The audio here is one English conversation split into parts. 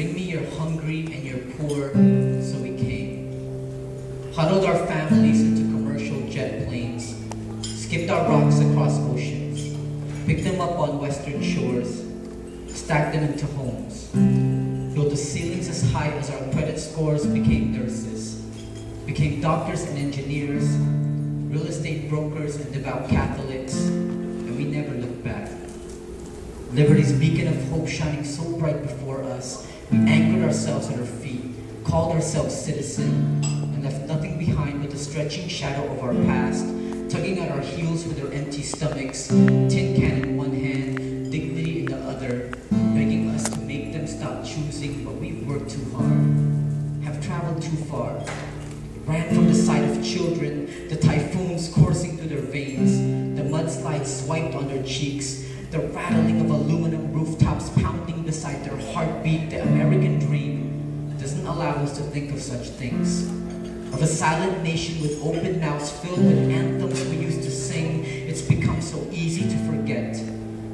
Bring me your hungry and your poor. So we came. Huddled our families into commercial jet planes. Skipped our rocks across oceans. Picked them up on western shores. Stacked them into homes. Built the ceilings as high as our credit scores. Became nurses. Became doctors and engineers. Real estate brokers and devout Catholics. And we never looked back. Liberty's beacon of hope shining so bright before us, we anchored ourselves at her feet, called ourselves citizen, and left nothing behind but the stretching shadow of our past, tugging at our heels with our empty stomachs, tin can in one hand, dignity in the other, begging us to make them stop choosing, but we've worked too hard, have traveled too far, ran from the sight of children, the typhoons coursing through their veins, the mudslides swiped on their cheeks, the rattling of aluminum rooftops pounding beside their heartbeat. The American dream doesn't allow us to think of such things. Of a silent nation with open mouths filled with anthems we used to sing, it's become so easy to forget.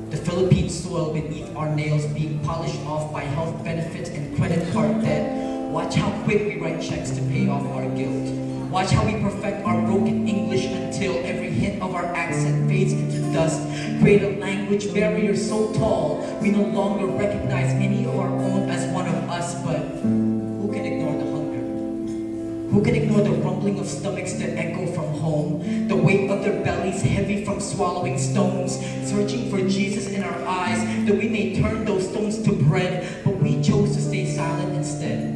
The Philippine soil beneath our nails being polished off by health benefits and credit card debt. Watch how quick we write checks to pay off our guilt. Watch how we perfect our broken English until every hint of our accent fades into dust. Create a language barrier so tall we no longer recognize any of our own as one of us. But who can ignore the hunger? Who can ignore the rumbling of stomachs that echo from home? The weight of their bellies heavy from swallowing stones, searching for Jesus in our eyes that we may turn those stones to bread. But we chose to stay silent instead.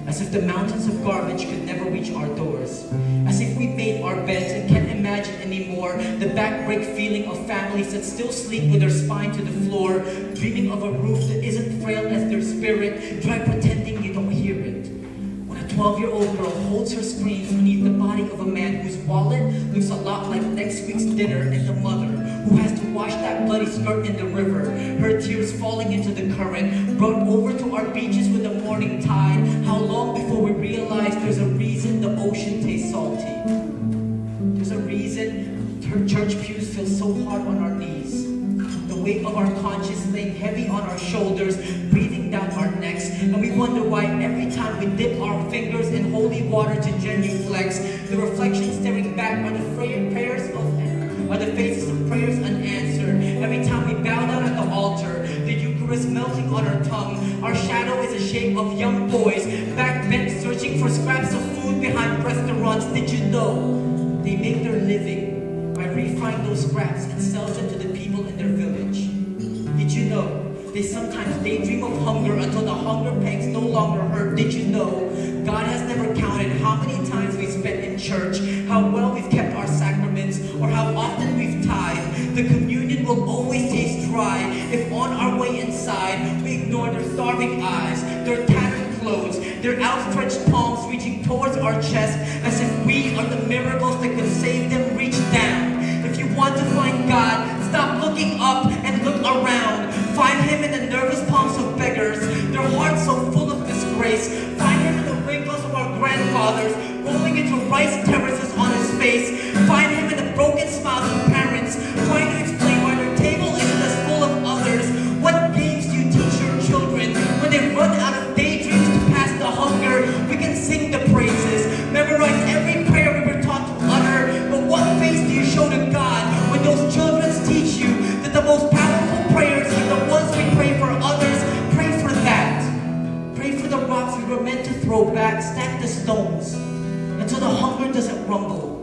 As if the mountains of garbage could never reach our doors. As if we made our beds and can't imagine anymore the backbreak feeling of families that still sleep with their spine to the floor, dreaming of a roof that isn't frail as their spirit, try pretending you don't hear it. When a 12-year-old girl holds her screams beneath the body of a man whose wallet looks a lot like next week's dinner, and the mother who has to wash that bloody skirt in the river, her tears falling into the current, brought over to our beaches with the morning tide. How long before we realize there's a reason the ocean tastes salty? There's a reason church pews feel so hard on our knees. The weight of our conscience laying heavy on our shoulders, breathing down our necks, and we wonder why every time we dip our fingers in holy water to genuflex, the reflection staring back are the faces of prayers unanswered. Every time we bow down at the altar, the Eucharist melting on our tongue, our shadow is the shape of young boys, backbent searching for scraps of food behind restaurants. Did you know they make their living by refrying those scraps and sell them to the people in their village? Did you know they sometimes daydream of hunger until the hunger pangs no longer hurt? Did you know God has never counted how many times we spent in church, how well we've kept our sacraments, or how often we've tithed? The communion will always taste dry if on our way inside we ignore their starving eyes, their tattered clothes, their outstretched palms reaching towards our chest as if we are the miracles that could save them. Reach down. If you want to find God, stop looking up and look around. Find Him in the nervous palms of beggars, their hearts so full of disgrace. Find Him in the wrinkles of our grandfathers, rolling into rice terraces on His face. Find Him in the broken smiles of parents, trying to explain why their table isn't as full of others. What games do you teach your children when they run out of daydreams to pass the hunger? We can sing the praises, memorize every prayer we were taught to utter, but what face do you show to God when those children teach you that the most powerful prayers are the ones we pray for others? Pray for that. Pray for the rocks we were meant to throw back. Stack the stones until the hunger doesn't rumble,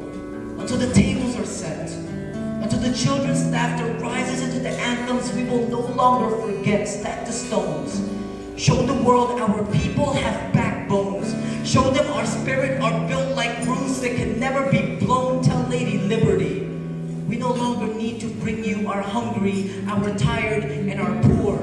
until the tables are set, until the children's laughter rises into the anthems we will no longer forget. Stack the stones. Show the world our people have backbones. Show them our spirit are built like roofs that can never be blown. Tell Lady Liberty, we no longer need to bring you our hungry, our tired, and our poor.